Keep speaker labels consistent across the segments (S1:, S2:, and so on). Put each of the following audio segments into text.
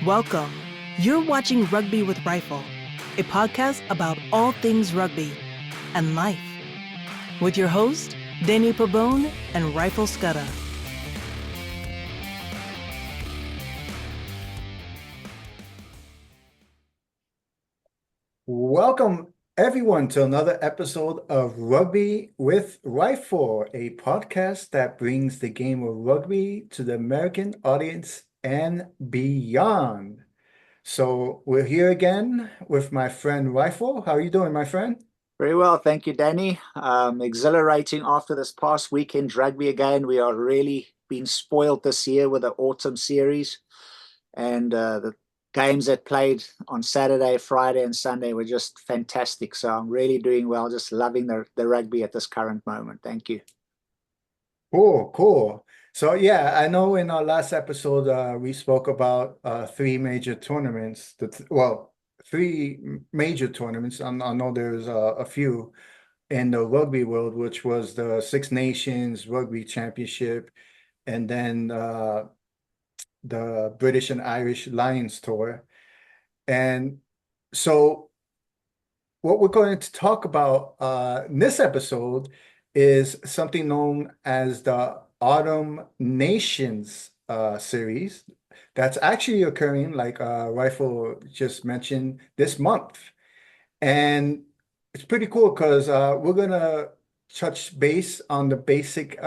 S1: Welcome. You're watching Rugby with Rifle, a podcast about all things rugby and life, with your host, Danny Pabone and Rifle Scudder.
S2: Welcome, everyone, to another episode of Rugby with Rifle, a podcast that brings the game of rugby to the American audience and beyond. So we're here again with my friend Rifle. How are you doing, my friend?
S3: Very well, thank you, Danny. Exhilarating after this past weekend rugby again. We are really being spoiled this year with the autumn series, and the games that played on Saturday, Friday, and Sunday were just fantastic. So I'm really doing well, just loving the rugby at this current moment. Thank you.
S2: Cool, cool. So yeah, I know in our last episode we spoke about three major tournaments. Three major tournaments. I know there's a few in the rugby world, which was the Six Nations Rugby Championship, and then the British and Irish Lions Tour. And so what we're going to talk about in this episode is something known as the Autumn Nations series that's actually occurring, like Rifle just mentioned, this month. And it's pretty cool because we're gonna touch base on the basic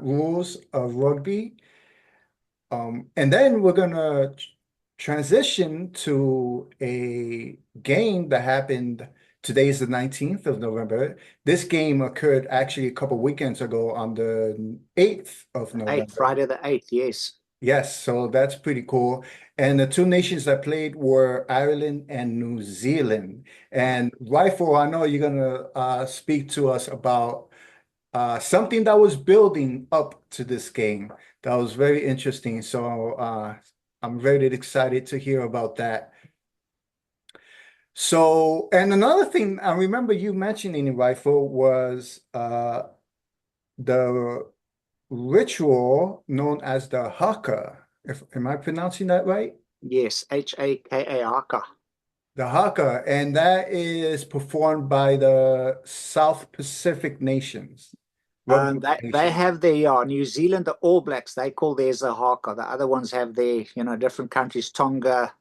S2: rules of rugby. And then we're gonna transition to a game that happened. Today's the 19th of November. This game occurred actually a couple weekends ago on the 8th of November.
S3: Friday the 8th, yes.
S2: Yes, so that's pretty cool. And the two nations that played were Ireland and New Zealand. And Rifle, I know you're gonna speak to us about something that was building up to this game. That was very interesting. So I'm very excited to hear about that. So, and another thing I remember you mentioning, Rifle, was the ritual known as the Haka. Am I pronouncing that right?
S3: Yes, Haka Haka.
S2: The Haka, and that is performed by the South Pacific nations. Rugby
S3: They
S2: nations.
S3: have their New Zealand, the All Blacks, they call theirs a haka. The other ones have their, different countries, Tonga,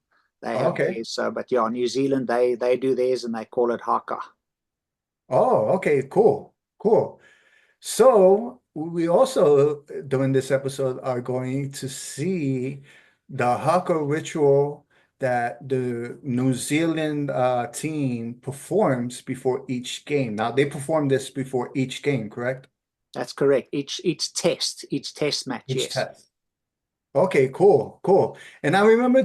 S3: they have
S2: Okay.
S3: theirs. So, but yeah, New Zealand, they do theirs and they call it haka.
S2: Oh, okay, cool, cool. So we also, during this episode, are going to see the haka ritual that the New Zealand team performs before each game. Now, they perform this before each game, correct?
S3: That's correct. Each test match,
S2: Each
S3: yes.
S2: test. Okay, cool, cool. And I remember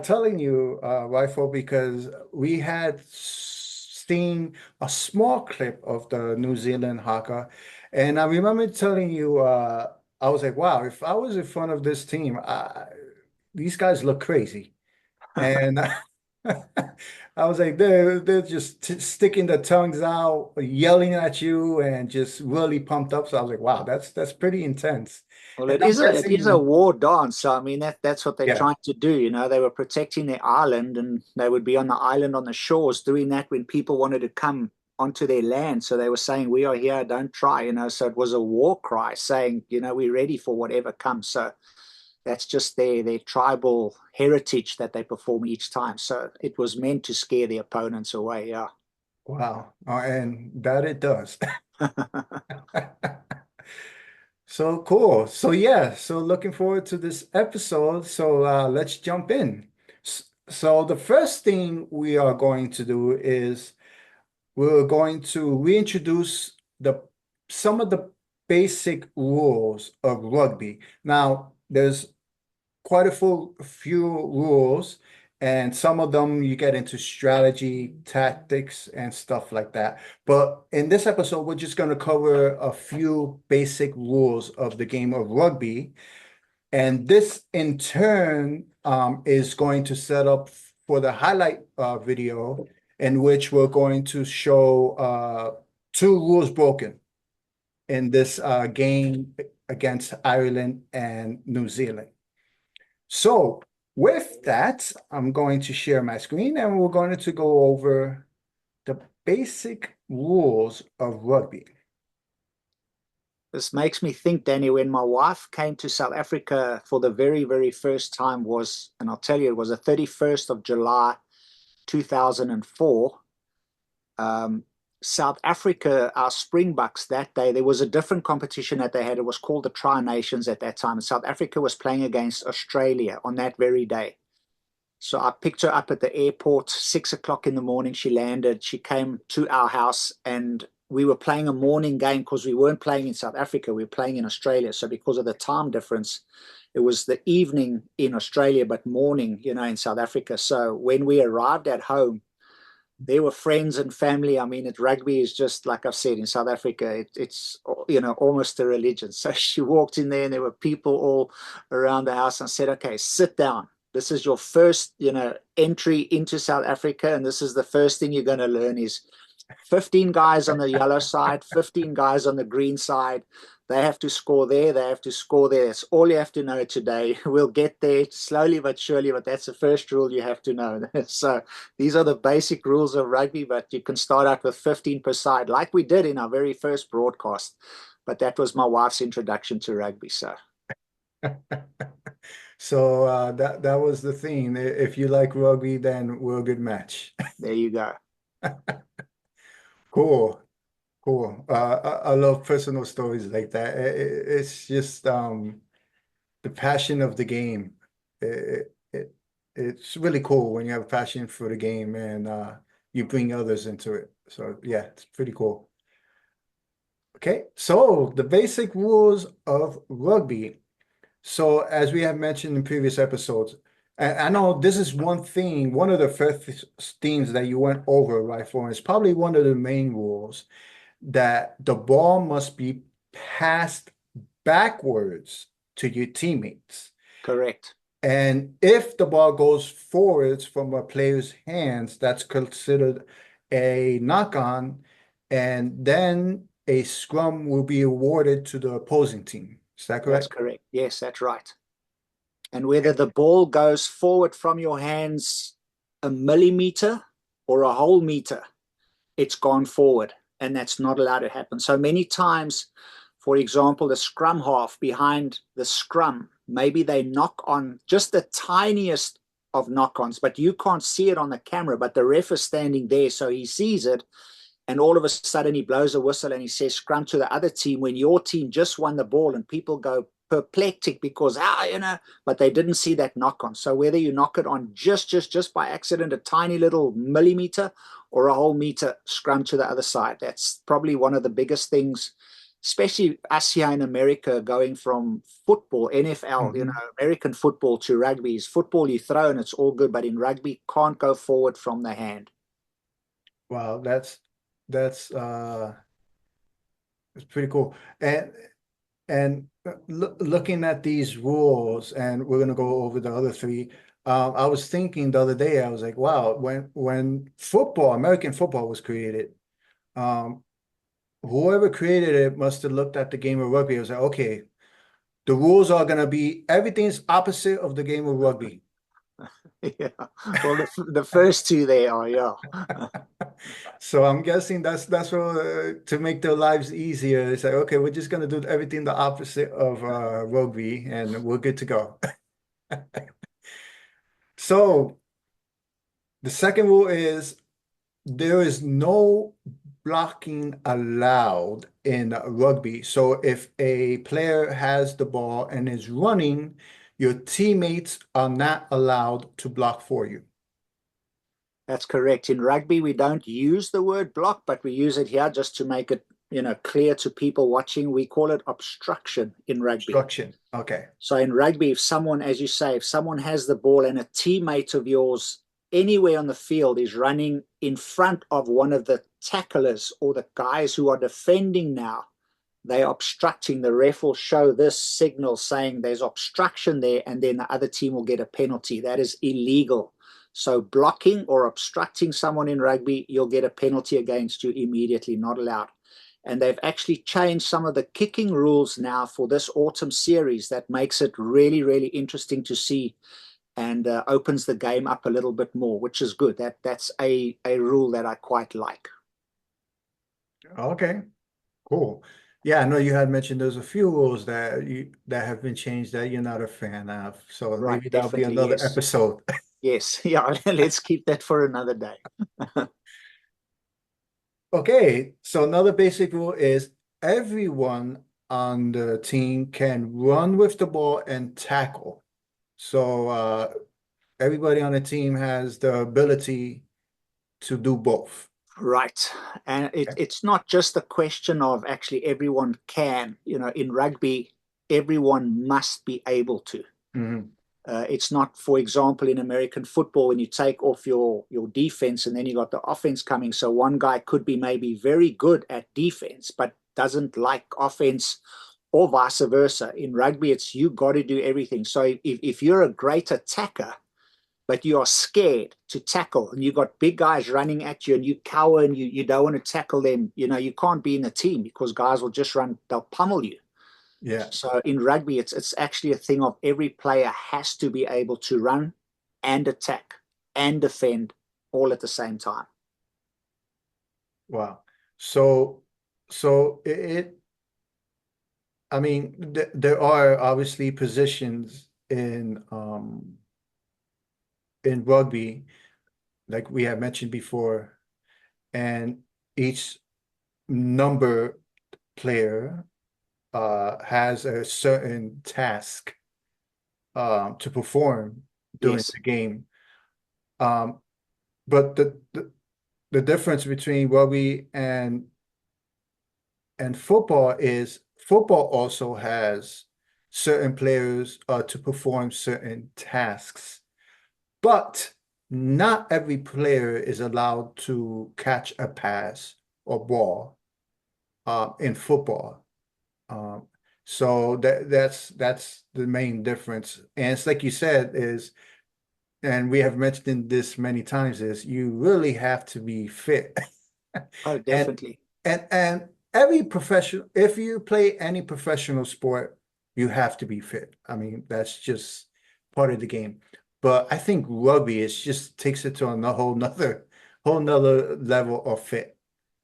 S2: telling you, Rifle, because we had seen a small clip of the New Zealand Haka, and I remember telling you, I was like, wow, if I was in front of this team, these guys look crazy. And I was like, they're just t sticking their tongues out, yelling at you, and just really pumped up. So I was like, wow, that's pretty intense.
S3: Well,
S2: And
S3: it
S2: I'm
S3: is a
S2: guessing,
S3: war dance. So I mean that's what they're
S2: yeah.
S3: trying to do. They were protecting their island, and they would be on the island on the shores doing that when people wanted to come onto their land. So they were saying, "We are here, don't try." So it was a war cry, saying, "We're ready for whatever comes." So that's just their tribal heritage that they perform each time. So it was meant to scare the opponents away. Yeah.
S2: Wow. And that it does. So cool. So yeah, so looking forward to this episode. So let's jump in. So the first thing we are going to do is we're going to reintroduce the some of the basic rules of rugby. Now, there's quite a few rules, and some of them you get into strategy, tactics, and stuff like that. But in this episode, we're just going to cover a few basic rules of the game of rugby. And this, in turn, is going to set up for the highlight video in which we're going to show two rules broken in this game against Ireland and New Zealand. So with that, I'm going to share my screen and we're going to go over the basic rules of rugby.
S3: This makes me think, Danny, when my wife came to South Africa for the very, very first time was, and I'll tell you, it was the 31st of July, 2004. South Africa, our Springboks that day, there was a different competition that they had. It was called the Tri-Nations at that time. And South Africa was playing against Australia on that very day. So I picked her up at the airport, 6 o'clock in the morning. She landed. She came to our house and we were playing a morning game because we weren't playing in South Africa. We were playing in Australia. So because of the time difference, it was the evening in Australia, but morning, in South Africa. So when we arrived at home, there were friends and family. I mean, rugby is just, like I've said, in South Africa, it's almost a religion. So she walked in there and there were people all around the house and said, okay, sit down. This is your first, entry into South Africa. And this is the first thing you're going to learn is 15 guys on the yellow side, 15 guys on the green side. They have to score there. They have to score there. That's all you have to know today. We'll get there slowly but surely, but that's the first rule you have to know. So these are the basic rules of rugby, but you can start out with 15 per side, like we did in our very first broadcast. But that was my wife's introduction to rugby. So
S2: So that was the thing. If you like rugby, then we're a good match.
S3: there you go.
S2: Cool. Cool. I love personal stories like that. It's just the passion of the game. It's really cool when you have a passion for the game and you bring others into it. So yeah, it's pretty cool. Okay, so the basic rules of rugby. So as we have mentioned in previous episodes, and I know this is one thing, one of the first things that you went over, right, for, it's probably one of the main rules, that the ball must be passed backwards to your teammates.
S3: Correct.
S2: And if the ball goes forwards from a player's hands, that's considered a knock-on, and then a scrum will be awarded to the opposing team. Is that correct?
S3: That's correct. Yes, that's right. And whether the ball goes forward from your hands a millimeter or a whole meter, it's gone forward. And that's not allowed to happen. So many times, for example, the scrum half behind the scrum, maybe they knock on just the tiniest of knock-ons, but you can't see it on the camera, but the ref is standing there, so he sees it. And all of a sudden he blows a whistle and he says scrum to the other team when your team just won the ball, and people go perplexed because, but they didn't see that knock on. So whether you knock it on just by accident, a tiny little millimeter, or a whole meter, scrum to the other side. That's probably one of the biggest things, especially us here in America, going from football, NFL, American football, to rugby. Is football, you throw and it's all good, but in rugby, can't go forward from the hand.
S2: Wow, that's pretty cool. And looking at these rules, and we're gonna go over the other three. I was thinking the other day, I was like, wow, when football, American football was created, whoever created it must have looked at the game of rugby. I was like, okay, the rules are gonna be everything's opposite of the game of rugby.
S3: Yeah, well, the first two they are, yeah.
S2: So I'm guessing that's what to make their lives easier. It's like, okay, we're just gonna do everything the opposite of rugby, and we're good to go. So the second rule is there is no blocking allowed in rugby. So if a player has the ball and is running, your teammates are not allowed to block for you.
S3: That's correct. In rugby, we don't use the word block, but we use it here just to make it, clear to people watching. We call it obstruction in rugby.
S2: Obstruction. Okay.
S3: So in rugby, if someone, as you say, if someone has the ball and a teammate of yours anywhere on the field is running in front of one of the tacklers or the guys who are defending now, they're obstructing. The ref will show this signal saying there's obstruction there, and then the other team will get a penalty. That is illegal. So blocking or obstructing someone in rugby, you'll get a penalty against you immediately, not allowed. And they've actually changed some of the kicking rules now for this autumn series that makes it really, really interesting to see. and opens the game up a little bit more, which is good. That's a rule that I quite like.
S2: Okay, cool. Yeah, I know you had mentioned there's a few rules that have been changed that you're not a fan of. So
S3: Right,
S2: maybe that'll be
S3: definitely,
S2: another
S3: yes.
S2: episode.
S3: Yes, yeah, let's keep that for another day.
S2: Okay, so another basic rule is everyone on the team can run with the ball and tackle. So everybody on the team has the ability to do both.
S3: Right. And
S2: Okay.
S3: it's not just a question of actually everyone can, in rugby, everyone must be able to.
S2: Mhm.
S3: It's not, for example, in American football, when you take off your defense and then you got the offense coming. So one guy could be maybe very good at defense, but doesn't like offense, or vice versa. In rugby, it's you got to do everything. So if you're a great attacker, but you are scared to tackle and you've got big guys running at you and you cower and you don't want to tackle them, you can't be in a team because guys will just run, they'll pummel you.
S2: Yeah.
S3: So in rugby, it's actually a thing of every player has to be able to run and attack and defend all at the same time.
S2: Wow. So I mean, there are obviously positions in rugby, like we have mentioned before, and each number player has a certain task to perform during
S3: Yes,
S2: the game. Um, but the difference between rugby and football is football also has certain players to perform certain tasks, but not every player is allowed to catch a pass or ball in football. Um, so that's the main difference. And it's like you said, and we have mentioned this many times, is you really have to be fit.
S3: oh,
S2: And
S3: definitely.
S2: and every professional, if you play any professional sport, you have to be fit. I mean, that's just part of the game. But I think rugby is just takes it to a whole nother level of fit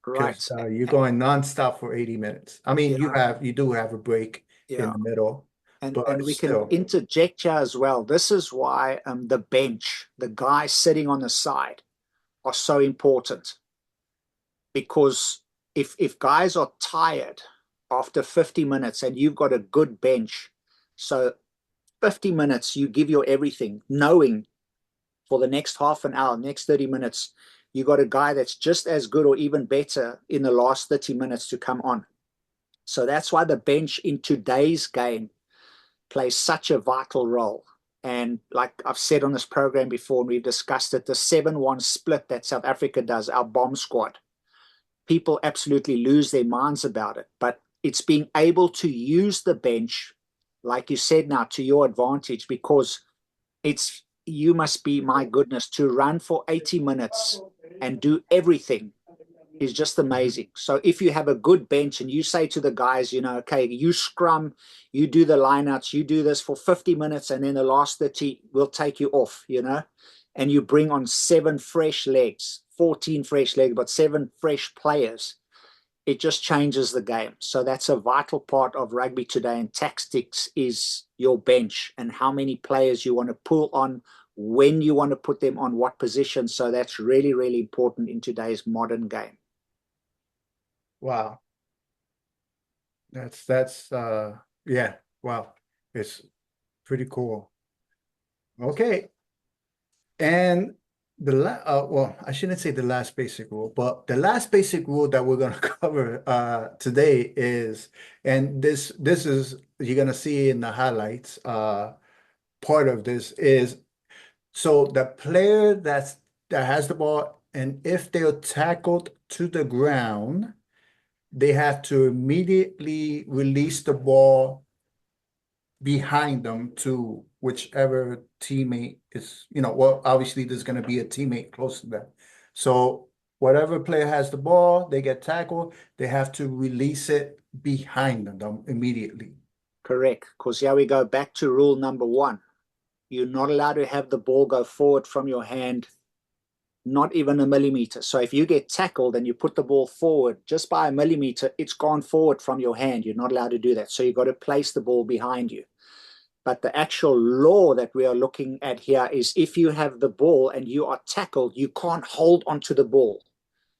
S2: because
S3: Right.
S2: you're going nonstop for 80 minutes. I mean,
S3: Yeah,
S2: you do have a break in
S3: yeah.
S2: the middle,
S3: And
S2: but
S3: we can
S2: still,
S3: interject here as well. This is why the bench, the guys sitting on the side, are so important, because if guys are tired after 50 minutes and you've got a good bench, so 50 minutes you give your everything, knowing for the next half an hour, next 30 minutes, you got a guy that's just as good or even better in the last 30 minutes to come on. So that's why the bench in today's game plays such a vital role. And like I've said on this program before, and we've discussed it, the 7-1 split that South Africa does, our bomb squad, people absolutely lose their minds about it. But it's being able to use the bench, like you said now, to your advantage, because it's you must be, my goodness, to run for 80 minutes and do everything is just amazing. So if you have a good bench and you say to the guys, okay, you scrum, you do the lineouts, you do this for 50 minutes, and then the last 30 will take you off, and you bring on 7 fresh legs, 14 fresh legs, but 7 fresh players, it just changes the game. So that's a vital part of rugby today. And tactics is your bench and how many players you want to pull on, when you want to put them on what position. So that's really, really important in today's modern game.
S2: wow. That's yeah, wow. It's pretty cool. Okay. And well, I shouldn't say the last basic rule, but the last basic rule that we're gonna cover today is, and this is you're gonna see in the highlights, part of this is so the player that has the ball, and if they're tackled to the ground, they have to immediately release the ball behind them to whichever teammate is, well, obviously there's going to be a teammate close to them. So whatever player has the ball, they get tackled, they have to release it behind them immediately.
S3: Correct. Because here we go back to rule number 1. you're not allowed to have the ball go forward from your hand, not even a millimeter. So if you get tackled and you put the ball forward just by a millimeter, it's gone forward from your hand. You're not allowed to do that. So you've got to place the ball behind you. But the actual law that we are looking at here is if you have the ball and you are tackled, you can't hold onto the ball.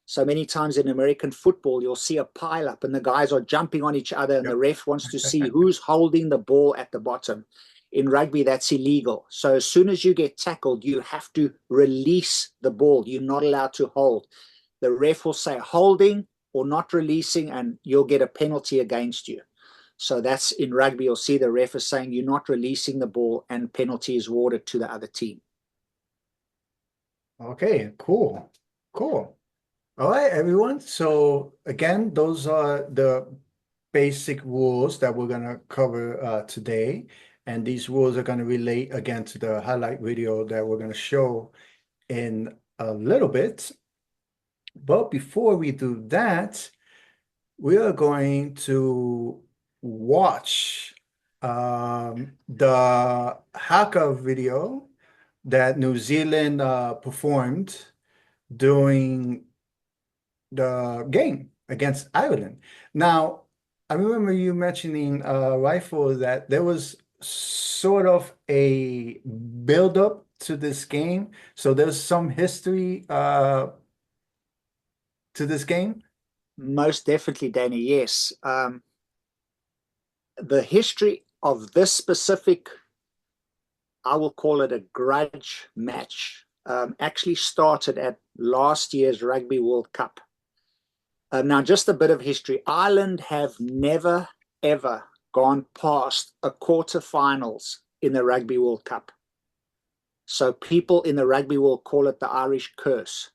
S3: So many times in American football, you'll see a pile up and the guys are jumping on each other and the ref wants to see who's holding the ball at the bottom. In rugby, that's illegal. So as soon as you get tackled, you have to release the ball. You're not allowed to hold. The ref will say holding or not releasing, and you'll get a penalty against you. So that's in rugby. You'll see the ref is saying you're not releasing the ball, and penalty is awarded to the other team.
S2: Okay, cool. Cool. All right, everyone. So again, those are the basic rules that we're going to cover today. And these rules are going to relate again to the highlight video that we're going to show in a little bit. But before we do that, we are going to watch the Haka video that New Zealand performed during the game against Ireland. Now, I remember you mentioning, Rifle, that there was sort of a build-up to this game. So there's some history to this game.
S3: Most definitely, Danny, yes. The history of this specific, I will call it a grudge match, actually started at last year's Rugby World Cup. Now, just a bit of history. Ireland have never, ever gone past a quarterfinals in the Rugby World Cup. So people in the rugby world call it the Irish curse,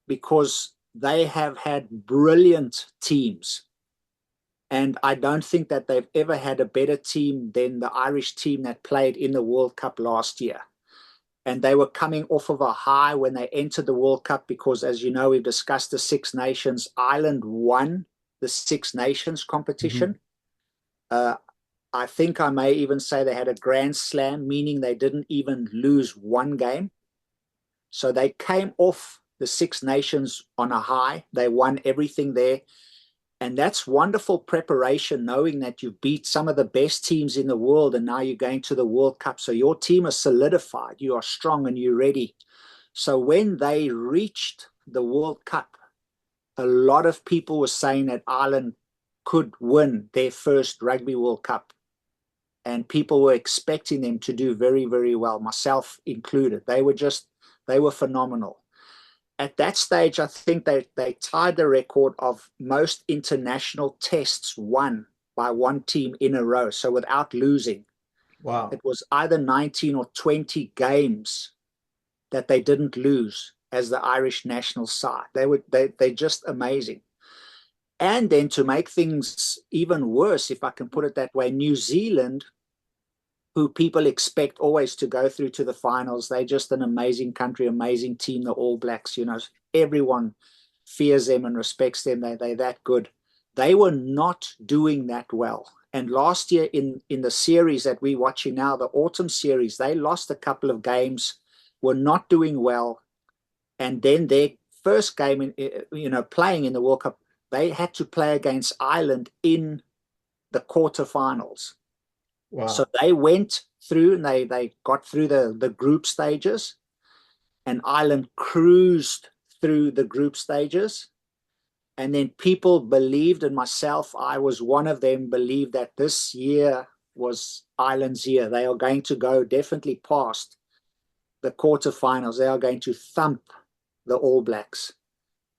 S3: because they have had brilliant teams. And I don't think that they've ever had a better team than the Irish team that played in the World Cup last year. And they were coming off of a high when they entered the World Cup because, as you know, we've discussed the Six Nations. Ireland won the Six Nations competition. I think I may even say they had a grand slam, meaning they didn't even lose one game. So they came off the Six Nations on a high. They won everything there. And that's wonderful preparation, knowing that you beat some of the best teams in the world and now you're going to the World Cup. So your team is solidified, you are strong and you're ready. So when they reached the World Cup, a lot of people were saying that Ireland could win their first Rugby World Cup. And people were expecting them to do very, very well, myself included. They were phenomenal. At that stage, I think they tied the record of most international tests won by one team in a row, so without losing.
S2: Wow.
S3: It was either 19 or 20 games that they didn't lose as the Irish national side. They're just amazing. And then to make things even worse, if I can put it that way, New Zealand, who people expect always to go through to the finals. They're just an amazing country, amazing team, the All Blacks. You know, everyone fears them and respects them. They're that good. They were not doing that well. And last year in the series that we're watching now, the autumn series, they lost a couple of games, were not doing well. And then their first game, playing in the World Cup, they had to play against Ireland in the quarterfinals.
S2: Wow.
S3: So they went through and they got through the group stages, and Ireland cruised through the group stages. And then people believed, and myself, I was one of them, believed that this year was Ireland's year. They are going to go definitely past the quarterfinals. They are going to thump the All Blacks.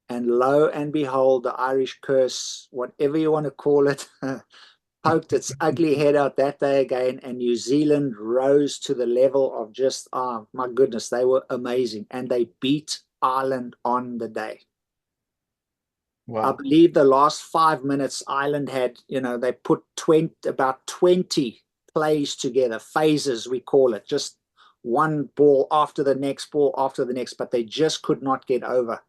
S3: And lo and behold, the Irish curse, whatever you want to call it, poked its ugly head out that day again, and New Zealand rose to the level of just, my goodness, they were amazing. And they beat Ireland on the day.
S2: Wow.
S3: I believe the last 5 minutes, Ireland had, they put about 20 plays together, phases we call it, just one ball after the next ball after the next, but they just could not get over.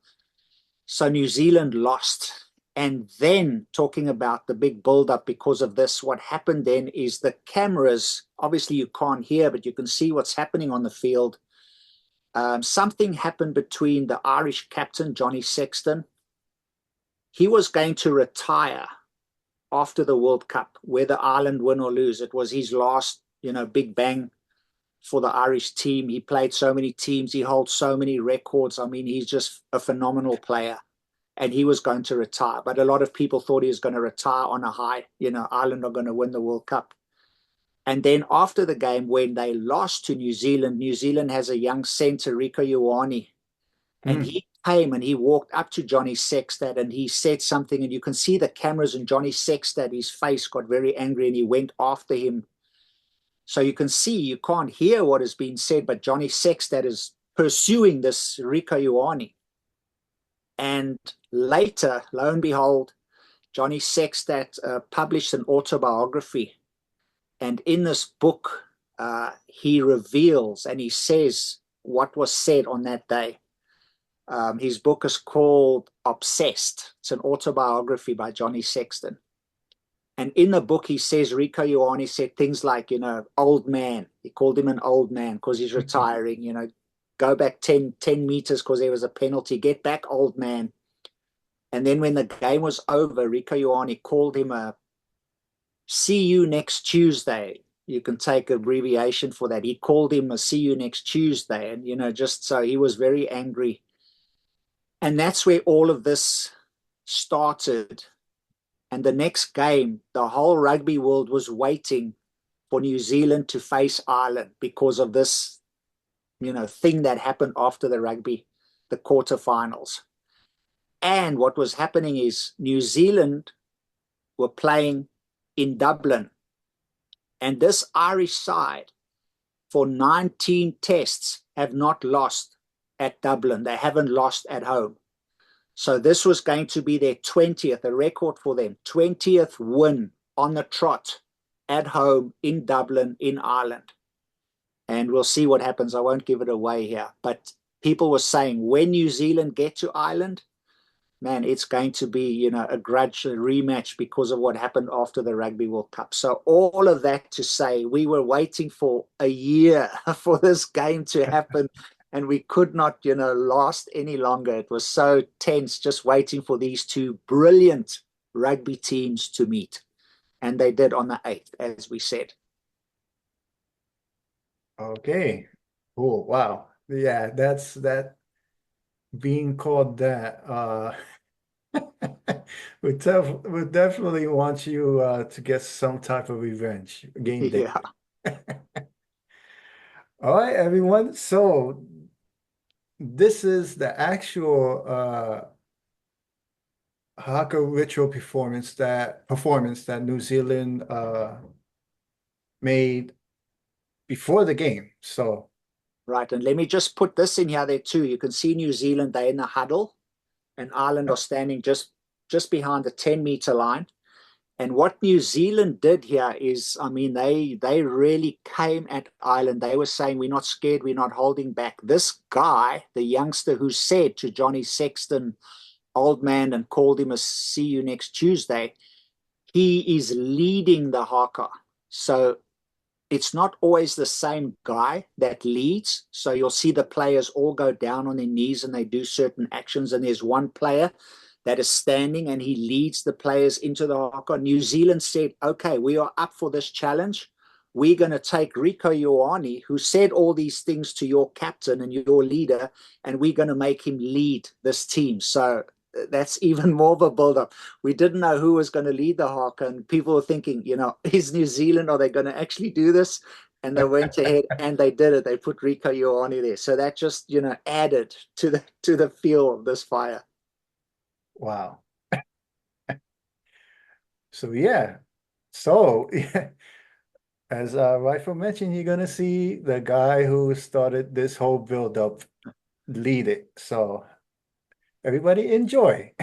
S3: So New Zealand lost. And then talking about the big build-up because of this, what happened then is the cameras, obviously you can't hear, but you can see what's happening on the field. Something happened between the Irish captain, Johnny Sexton. He was going to retire after the World Cup, whether Ireland win or lose. It was his last, big bang for the Irish team. He played so many teams. He holds so many records. I mean, he's just a phenomenal player. And he was going to retire. But a lot of people thought he was going to retire on a high. Ireland are going to win the World Cup. And then after the game, when they lost to New Zealand has a young centre, Rieko Ioane. And he came and he walked up to Johnny Sexton and he said something. And you can see the cameras and Johnny Sexton, his face got very angry and he went after him. So you can see, you can't hear what is being said, but Johnny Sexton is pursuing this Rieko Ioane. And later, lo and behold, Johnny Sexton published an autobiography. And in this book, he reveals and he says what was said on that day. His book is called Obsessed. It's an autobiography by Johnny Sexton. And in the book, he says Rieko Ioane said things like, old man. He called him an old man because he's retiring, go back 10 meters because there was a penalty. Get back, old man. And then when the game was over, Rieko Ioane called him a see you next Tuesday. You can take abbreviation for that. He called him a see you next Tuesday. And, just so he was very angry. And that's where all of this started. And the next game, the whole rugby world was waiting for New Zealand to face Ireland because of this thing that happened after the rugby, the quarterfinals. And what was happening is New Zealand were playing in Dublin. And this Irish side, for 19 tests, have not lost at Dublin. They haven't lost at home. So this was going to be their 20th, a record for them, 20th win on the trot at home in Dublin, in Ireland. And we'll see what happens. I won't give it away here. But people were saying when New Zealand get to Ireland, man, it's going to be, a grudge, a rematch because of what happened after the Rugby World Cup. So all of that to say, we were waiting for a year for this game to happen. And we could not, last any longer. It was so tense just waiting for these two brilliant rugby teams to meet. And they did on the 8th, as we said.
S2: Okay. Oh, wow. Yeah, that's that being called that. We definitely want you to get some type of revenge game day.
S3: Yeah.
S2: All right, everyone. So this is the actual Haka ritual performance that New Zealand made before the game. So
S3: right, and let me just put this in here there too. You can see New Zealand, they're in the huddle, and Ireland are standing just behind the 10-meter line. And what New Zealand did here is, I mean, they really came at Ireland. They were saying, we're not scared, we're not holding back. This guy, the youngster who said to Johnny Sexton, old man, and called him a see you next Tuesday, he is leading the Haka. So it's not always the same guy that leads. So you'll see the players all go down on their knees and they do certain actions. And there's one player that is standing and he leads the players into the Haka. New Zealand said, okay, we are up for this challenge. We're going to take Rieko Ioane, who said all these things to your captain and your leader, and we're going to make him lead this team. So that's even more of a build-up. We didn't know who was going to lead the Haka, and people were thinking, is New Zealand, are they going to actually do this? And they went ahead and they did it. They put Rieko Ioane there. So that just, added to the feel of this fire.
S2: wow. So yeah. So yeah. As Rifle mentioned, you're gonna see the guy who started this whole build-up lead it. So everybody enjoy.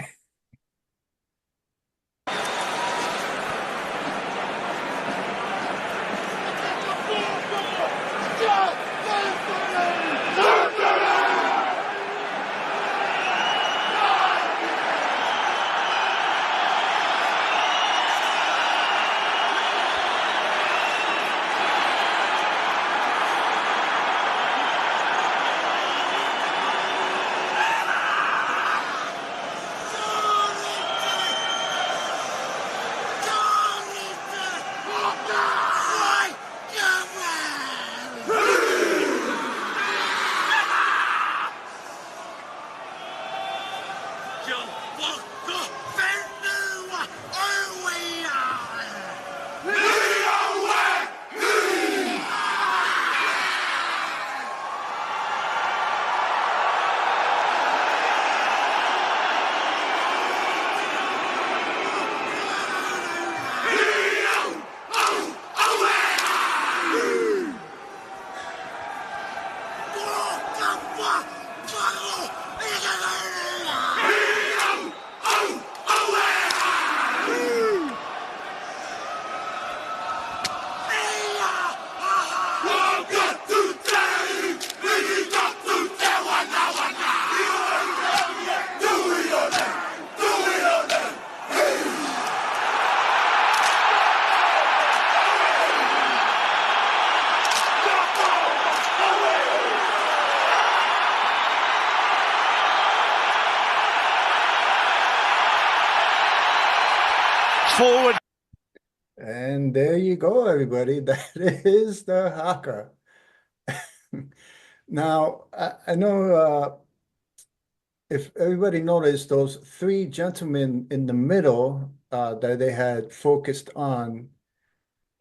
S4: forward.
S2: And there you go, everybody. That is the Haka. Now, I know if everybody noticed those three gentlemen in the middle that they had focused on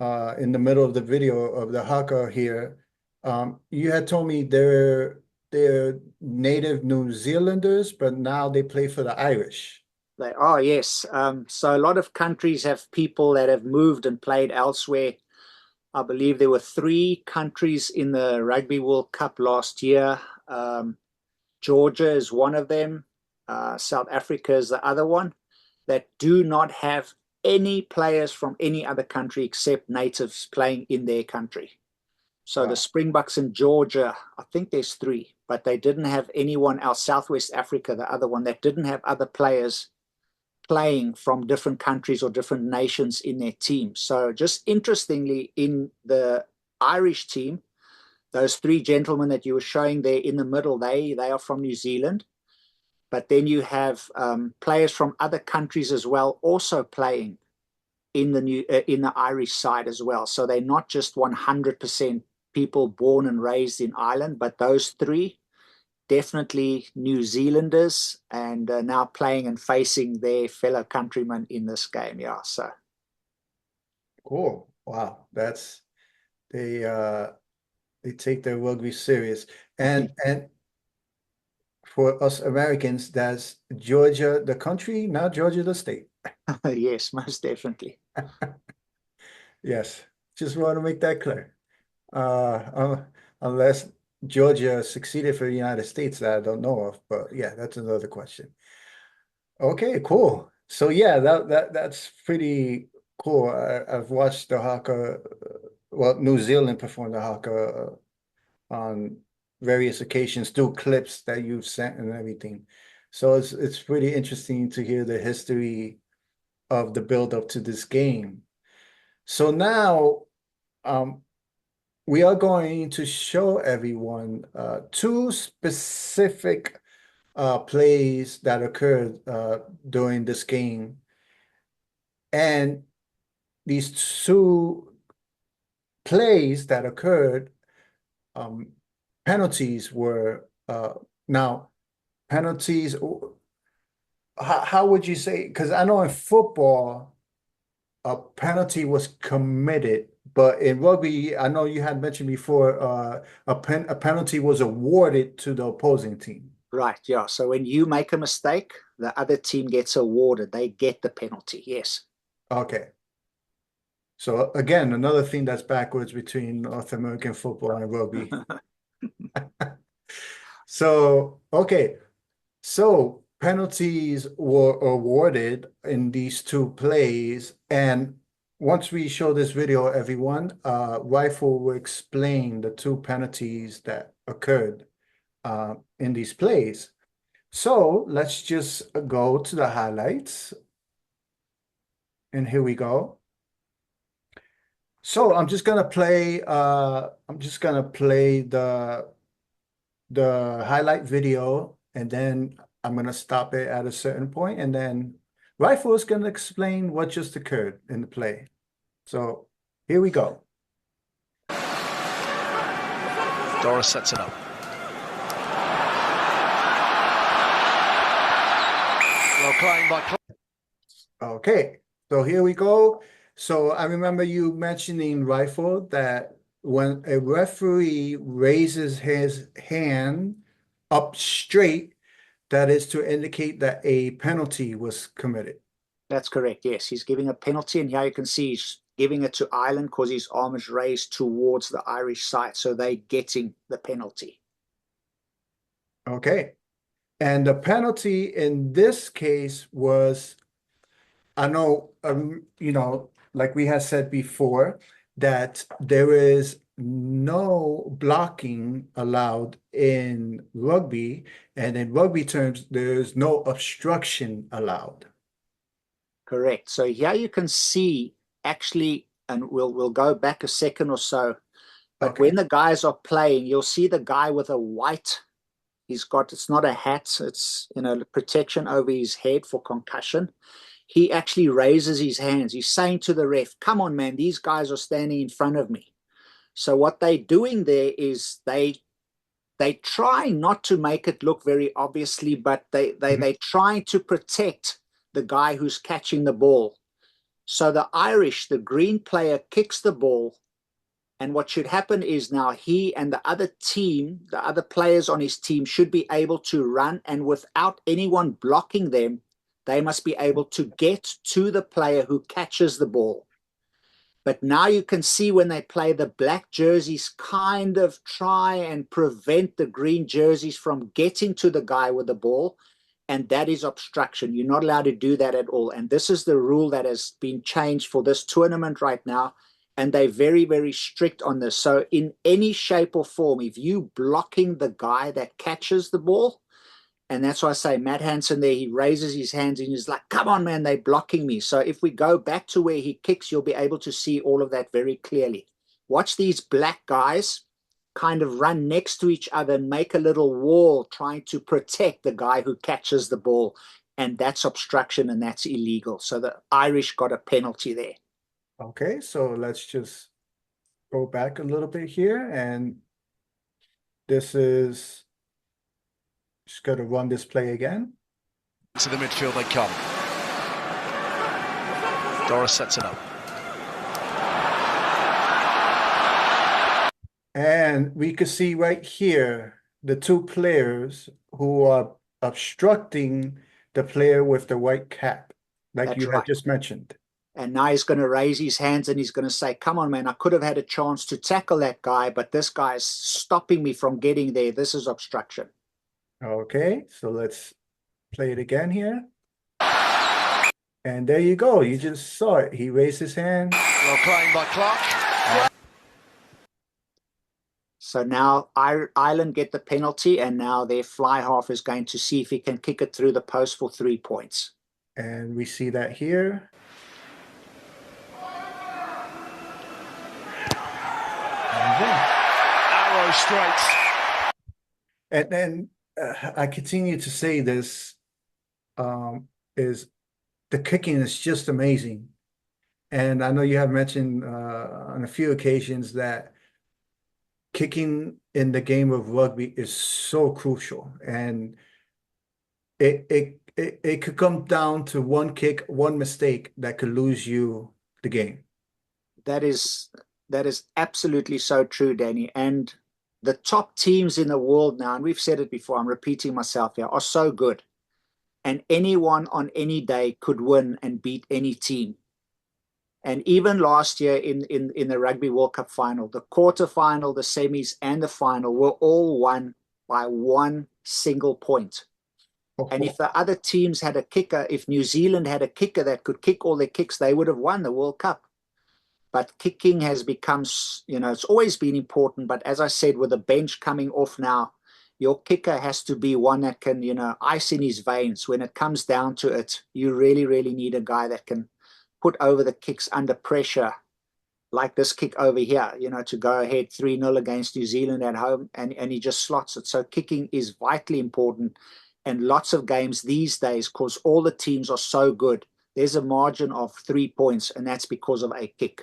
S2: in the middle of the video of the Haka here, you had told me they're native New Zealanders, but now they play for the Irish.
S3: They are, yes. So a lot of countries have people that have moved and played elsewhere. I believe there were 3 countries in the Rugby World Cup last year. Georgia is one of them. South Africa is the other one, that do not have any players from any other country except natives playing in their country. So
S2: Wow.
S3: the Springboks in Georgia, I think there's 3, but they didn't have anyone else. Southwest Africa, the other one, that didn't have other players playing from different countries or different nations in their team. So just interestingly, in the Irish team, those 3 gentlemen that you were showing there in the middle, they are from New Zealand. But then you have players from other countries as well also playing in the Irish side as well. So they're not just 100% people born and raised in Ireland, but those 3 definitely New Zealanders and now playing and facing their fellow countrymen in this game. Yeah, so
S2: Cool. Wow, that's they take their rugby serious. And for us Americans, that's Georgia the country, not Georgia the state.
S3: yes, most definitely.
S2: Yes, just want to make that clear. Unless Georgia succeeded for the United States that I don't know of, but yeah, that's another question. Okay, cool. So yeah, that's pretty cool. I've watched the Haka, well, New Zealand perform the Haka on various occasions through clips that you've sent and everything. So it's pretty interesting to hear the history of the build up to this game. So now we are going to show everyone 2 specific plays that occurred during this game. And these 2 plays that occurred, penalties were now penalties. How would you say? Because I know in football, a penalty was committed, but in rugby, I know you had mentioned before, a penalty was awarded to the opposing team.
S3: Right, yeah. So when you make a mistake, the other team gets awarded. They get the penalty, yes.
S2: Okay. So again, another thing that's backwards between North American football and rugby. So, okay. So penalties were awarded in these 2 plays. And once we show this video, everyone, Rifle will explain the 2 penalties that occurred in these plays. So let's just go to the highlights. And here we go. So I'm just gonna play the highlight video, and then I'm gonna stop it at a certain point, and then Rifle is gonna explain what just occurred in the play. So here we go.
S4: Doris sets it up. Well, Klein by Klein.
S2: Okay, so here we go. So I remember you mentioning, Rifle, that when a referee raises his hand up straight, that is to indicate that a penalty was committed.
S3: That's correct, yes. He's giving a penalty, and here you can see he's giving it to Ireland because his arm is raised towards the Irish side, so they're getting the penalty.
S2: Okay. And the penalty in this case was, I know, like we had said before, that there is no blocking allowed in rugby, and in rugby terms, there's no obstruction allowed.
S3: Correct. So here you can see actually, and we'll go back a second or so, but
S2: Okay.
S3: when the guys are playing, you'll see the guy with a white, it's not a hat, it's protection over his head for concussion. he actually raises his hands. He's saying to the ref, come on, man, these guys are standing in front of me. So what they're doing there is they try not to make it look very obviously, but they're trying to protect the guy who's catching the ball. So the Irish, the green player, kicks the ball. And what should happen is now he and the other team, the other players on his team, should be able to run, and without anyone blocking them, they must be able to get to the player who catches the ball. But now you can see when they play, the black jerseys kind of try and prevent the green jerseys from getting to the guy with the ball. And that is obstruction. You're not allowed to do that at all. And this is the rule that has been changed for this tournament right now. And they're very, very strict on this. So in any shape or form, if you blocking the guy that catches the ball, and that's why I say Matt Hansen there, he raises his hands and he's like, come on, man, they're blocking me. So if we go back to where he kicks, you'll be able to see all of that very clearly. Watch these black guys kind of run next to each other and make a little wall trying to protect the guy who catches the ball. And that's obstruction and that's illegal. So the Irish got a penalty there.
S2: Okay, so let's just go back a little bit here. And this is just going to run this play again.
S4: To the midfield they come. Doris sets it up.
S2: And we could see right here the two players who are obstructing the player with the white cap, like
S3: That's
S2: you
S3: right.
S2: had just mentioned.
S3: And now he's going to raise his hands and he's going to say, come on, man, I could have had a chance to tackle that guy, but this guy is stopping me from getting there. This is obstruction.
S2: Okay, so let's play it again here. And there you go. You just saw it. He raised his hand.
S4: Well claimed by Clark.
S3: So now Ireland get the penalty, and now their fly half is going to see if he can kick it through the post for 3 points.
S2: And we see that here.
S4: Arrow straight.
S2: And then I continue to say this is the kicking is just amazing. And I know you have mentioned on a few occasions that kicking in the game of rugby is so crucial. And it could come down to one kick, one mistake that could lose you the game.
S3: That is absolutely so true, Danny. And the top teams in the world now, and we've said it before, I'm repeating myself here, are so good. And anyone on any day could win and beat any team. And even last year in the Rugby World Cup final, the quarterfinal, the semis, and the final were all won by one single point. And if the other teams had a kicker, if New Zealand had a kicker that could kick all their kicks, they would have won the World Cup. But kicking has become, it's always been important. But as I said, with the bench coming off now, your kicker has to be one that can, ice in his veins. When it comes down to it, you really, really need a guy that can put over the kicks under pressure, like this kick over here, to go ahead 3-0 against New Zealand at home, and he just slots it. So kicking is vitally important. And lots of games these days, because all the teams are so good, there's a margin of 3 points, and that's because of a kick.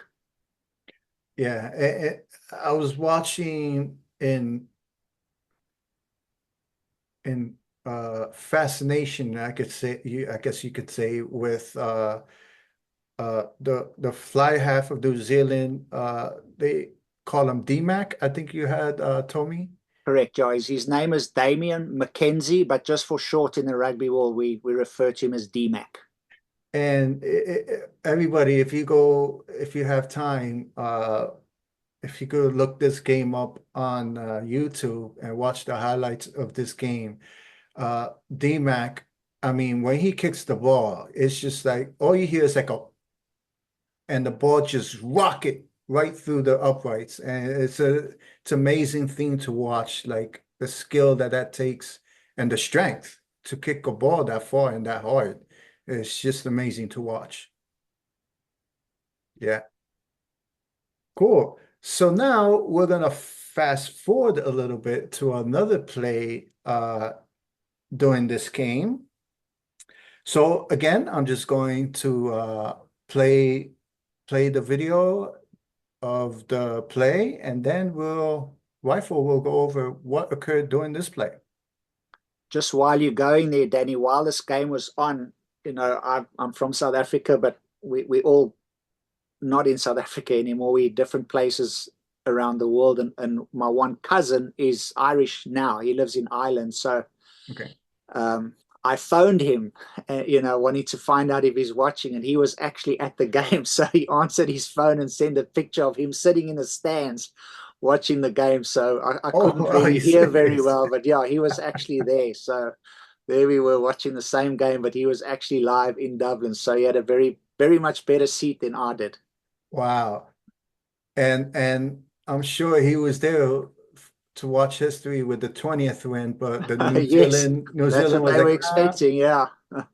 S2: Yeah, I was watching in fascination, I guess you could say, with the fly half of New Zealand. They call him DMAC. I think you had told me.
S3: Correct, Joyce. His name is Damien McKenzie, but just for short in the rugby world, we refer to him as DMAC.
S2: And everybody, if you have time, if you could look this game up on YouTube and watch the highlights of this game, DMAC, I mean, when he kicks the ball, it's just like all you hear is like and the ball just rocket right through the uprights, and it's amazing thing to watch, like the skill that takes and the strength to kick a ball that far and that hard. It's just amazing to watch. Yeah. Cool. So now we're gonna fast forward a little bit to another play during this game. So again, I'm just going to play the video of the play, and then Rifle will go over what occurred during this play.
S3: Just while you're going there, Danny, while this game was on, I'm from South Africa, but we all not in South Africa anymore. We're different places around the world, and my one cousin is Irish now. He lives in Ireland, so
S2: Okay.
S3: I phoned him, wanting to find out if he's watching, and he was actually at the game. So he answered his phone and sent a picture of him sitting in the stands watching the game. So I couldn't really hear very well, but yeah, he was actually there. So there we were watching the same game, but he was actually live in Dublin. So he had a very, very much better seat than I did.
S2: Wow. And I'm sure he was there to watch history with the 20th win, but the New
S3: Yes,
S2: Zealand
S3: that's what
S2: was
S3: they were
S2: like,
S3: expecting. Yeah.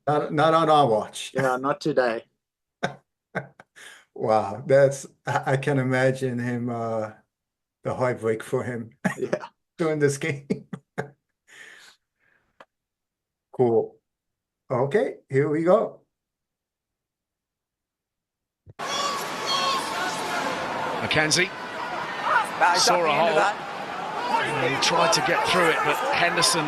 S2: not on our watch.
S3: Yeah, not today.
S2: Wow, I can imagine him the heartbreak for him
S3: Yeah.
S2: during this game. Cool. Okay, here we go.
S4: Mackenzie saw a hole. He tried to get through it, but Henderson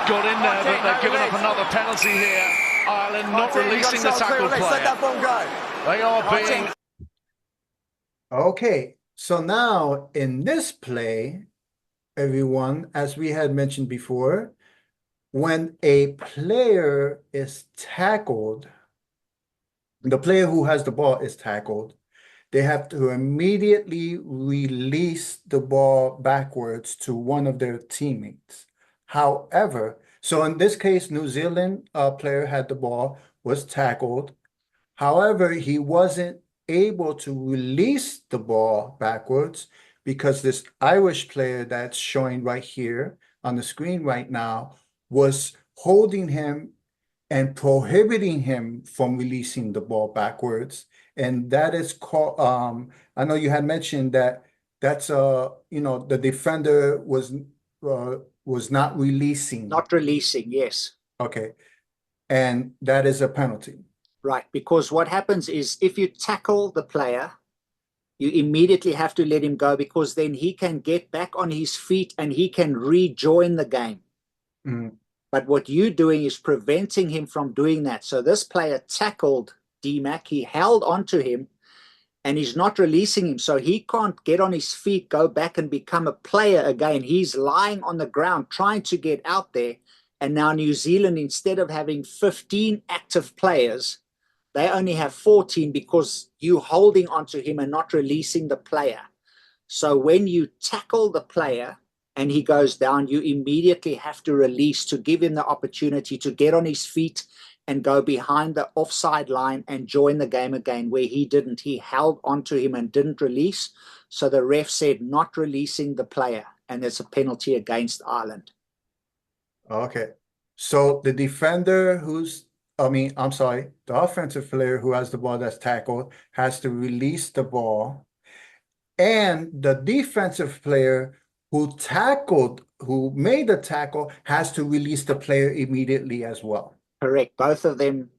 S4: got in there, but they've given up another penalty here. Ireland not releasing the tackle player. They are being...
S2: Okay, so now in this play, everyone, as we had mentioned before, when a player is tackled, the player who has the ball is tackled, they have to immediately release the ball backwards to one of their teammates. However, so in this case, New Zealand player had the ball, was tackled. However, he wasn't able to release the ball backwards because this Irish player that's showing right here on the screen right now was holding him and prohibiting him from releasing the ball backwards. And that is called, I know you had mentioned that's the defender was not releasing.
S3: Not releasing, yes.
S2: Okay. And that is a penalty.
S3: Right, because what happens is if you tackle the player, you immediately have to let him go, because then he can get back on his feet and he can rejoin the game.
S2: Mm.
S3: But what you're doing is preventing him from doing that. So this player tackled D-Mac, he held onto him, and he's not releasing him. So he can't get on his feet, go back and become a player again. He's lying on the ground trying to get out there. And now New Zealand, instead of having 15 active players, they only have 14 because you're holding onto him and not releasing the player. So when you tackle the player and he goes down, you immediately have to release to give him the opportunity to get on his feet and go behind the offside line and join the game again, where he didn't. He held onto him and didn't release. So the ref said not releasing the player, and there's a penalty against Ireland.
S2: Okay. So the defender the offensive player who has the ball that's tackled has to release the ball. And the defensive player who made the tackle has to release the player immediately as well.
S3: Correct. Both of them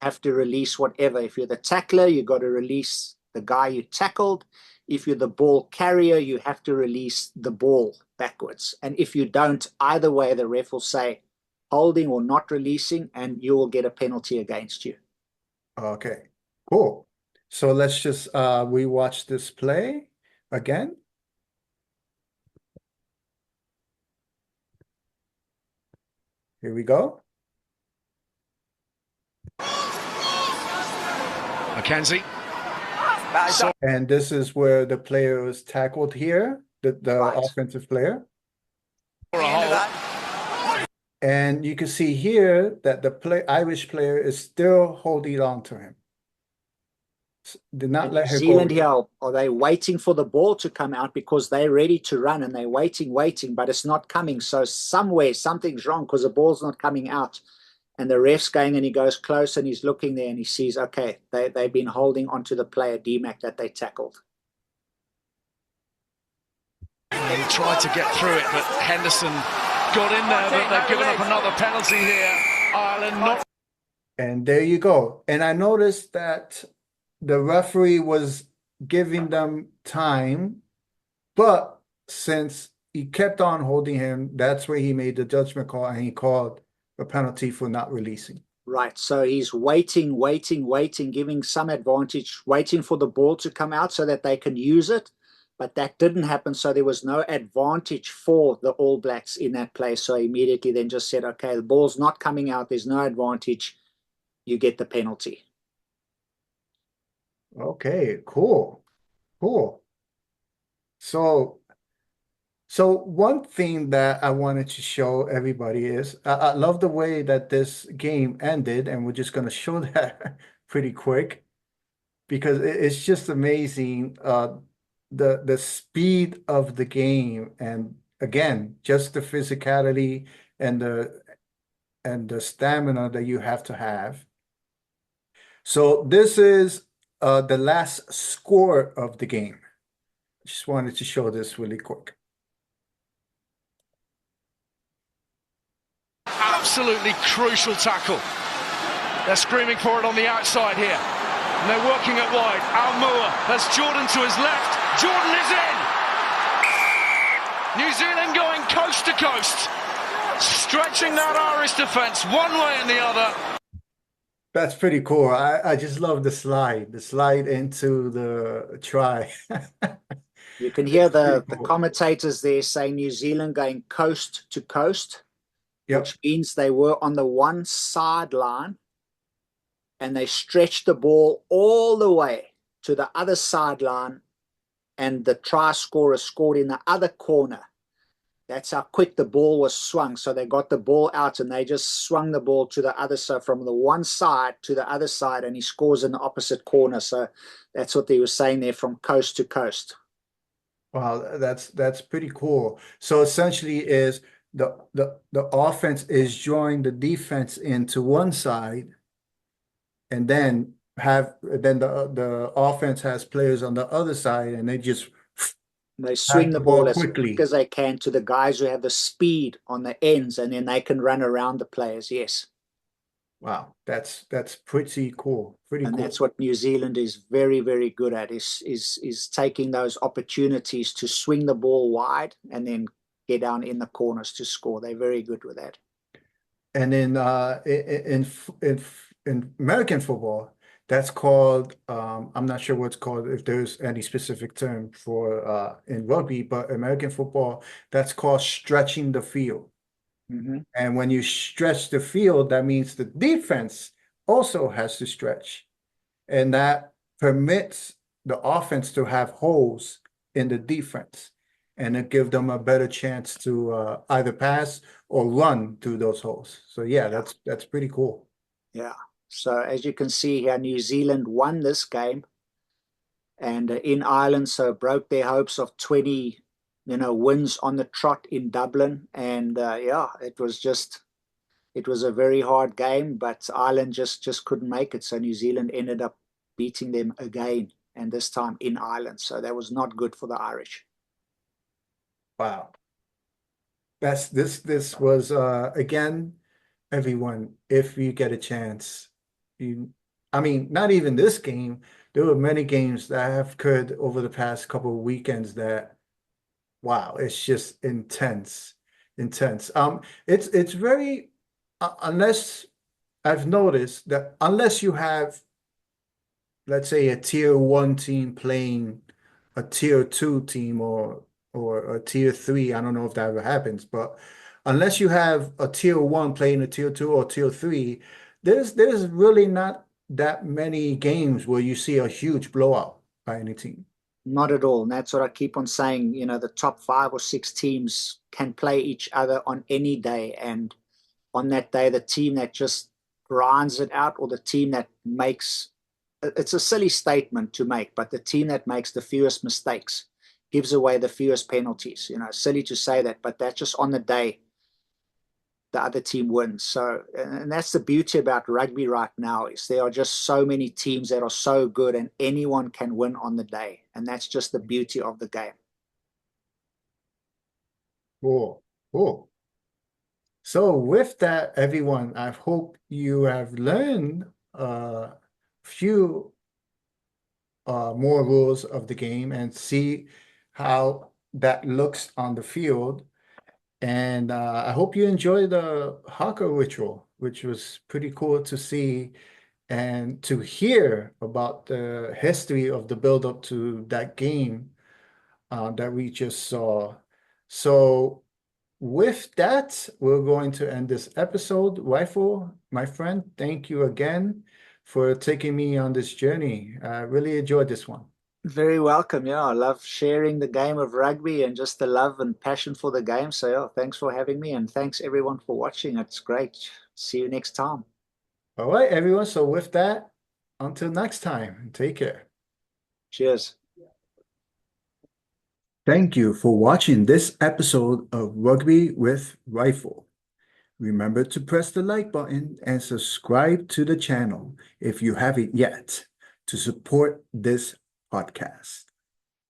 S3: have to release whatever. If you're the tackler, you got to release the guy you tackled. If you're the ball carrier, you have to release the ball backwards. And if you don't, either way, the ref will say holding or not releasing, and you will get a penalty against you.
S2: Okay, cool. So let's just rewatch this play again. Here we go.
S4: Mackenzie.
S2: And this is where the player was tackled here, the
S3: Right.
S2: offensive player.
S4: For a hole.
S2: And you can see here that the Irish player is still holding on to him. Did not let her
S3: New Zealand
S2: go.
S3: here, are they waiting for the ball to come out because they're ready to run, and they're waiting, but it's not coming. So somewhere something's wrong because the ball's not coming out. And the ref's going, and he goes close and he's looking there and he sees, okay, they've been holding onto the player D-Mac that they tackled.
S4: He tried to get through it, but Henderson got in there, but they've given up another penalty here. Ireland not...
S2: And there you go. And I noticed that the referee was giving them time, but since he kept on holding him, that's where he made the judgment call and he called a penalty for not releasing.
S3: Right. So he's waiting, giving some advantage, waiting for the ball to come out so that they can use it. But that didn't happen. So there was no advantage for the All Blacks in that play. So immediately then just said, okay, the ball's not coming out. There's no advantage. You get the penalty.
S2: Okay, cool. Cool. So one thing that I wanted to show everybody is I love the way that this game ended, and we're just going to show that pretty quick because it's just amazing the speed of the game, and again, just the physicality and the stamina that you have to have. So this is the last score of the game. Just wanted to show this really quick.
S4: Absolutely crucial tackle. They're screaming for it on the outside here. And they're working it wide. Almoa has Jordan to his left. Jordan is in! New Zealand going coast to coast. Stretching that Irish defence one way and the other.
S2: That's pretty cool. I just love the slide into the try.
S3: You can hear the
S2: cool.
S3: commentators there saying New Zealand going coast to coast.
S2: Yep.
S3: Which means they were on the one sideline and they stretched the ball all the way to the other sideline, and the try scorer scored in the other corner. That's how quick the ball was swung. So they got the ball out and they just swung the ball to the other side, from the one side to the other side, and he scores in the opposite corner. So that's what they were saying there, from coast to coast.
S2: Wow, that's pretty cool. So essentially is the offense is drawing the defense into one side, and then the offense has players on the other side, and they
S3: swing the ball as
S2: quickly
S3: quick as they can to the guys who have the speed on the ends, and then they can run around the players. Yes.
S2: Wow, that's pretty cool.
S3: And
S2: cool.
S3: that's what New Zealand is very, very good at, is taking those opportunities to swing the ball wide and then get down in the corners to score. They're very good with that.
S2: And then in American football, that's called I'm not sure what it's called, if there's any specific term for in rugby, but American football, that's called stretching the field.
S3: Mm-hmm.
S2: And when you stretch the field, that means the defense also has to stretch. And that permits the offense to have holes in the defense, and it gives them a better chance to either pass or run through those holes. So yeah, that's pretty cool.
S3: Yeah. So as you can see here, New Zealand won this game, and in Ireland, so broke their hopes of 20 wins on the trot in Dublin. And it was a very hard game, but Ireland just couldn't make it. So New Zealand ended up beating them again, and this time in Ireland. So that was not good for the Irish.
S2: Wow. This was again, everyone, if you get a chance, I mean, not even this game, there were many games that have occurred over the past couple of weekends that, wow, it's just intense. It's very unless I've noticed that unless you have, let's say, a tier 1 team playing a tier 2 team or a tier 3, I don't know if that ever happens, but unless you have a tier 1 playing a tier 2 or tier 3, there's really not that many games where you see a huge blowout by any team.
S3: Not at all. And that's what I keep on saying. The top 5 or 6 teams can play each other on any day. And on that day, the team that just grinds it out, or the team that makes, it's a silly statement to make, but the team that makes the fewest mistakes gives away the fewest penalties. Silly to say that, but that's just on the day the other team wins. So, and that's the beauty about rugby right now, is there are just so many teams that are so good, and anyone can win on the day. And that's just the beauty of the game.
S2: Cool. So with that, everyone, I hope you have learned a few more rules of the game and see how that looks on the field. And I hope you enjoy the Haka ritual, which was pretty cool to see and to hear about the history of the build up to that game that we just saw. So with that, we're going to end this episode. Rifle, my friend, thank you again for taking me on this journey. I really enjoyed this one.
S3: Very welcome. Yeah, I love sharing the game of rugby and just the love and passion for the game. So yeah, thanks for having me, and thanks everyone for watching. It's great. See you next time.
S2: All right, everyone. So with that, until next time, take care.
S3: Cheers.
S2: Thank you for watching this episode of Rugby with Rifle. Remember to press the like button and subscribe to the channel if you haven't yet to support this podcast.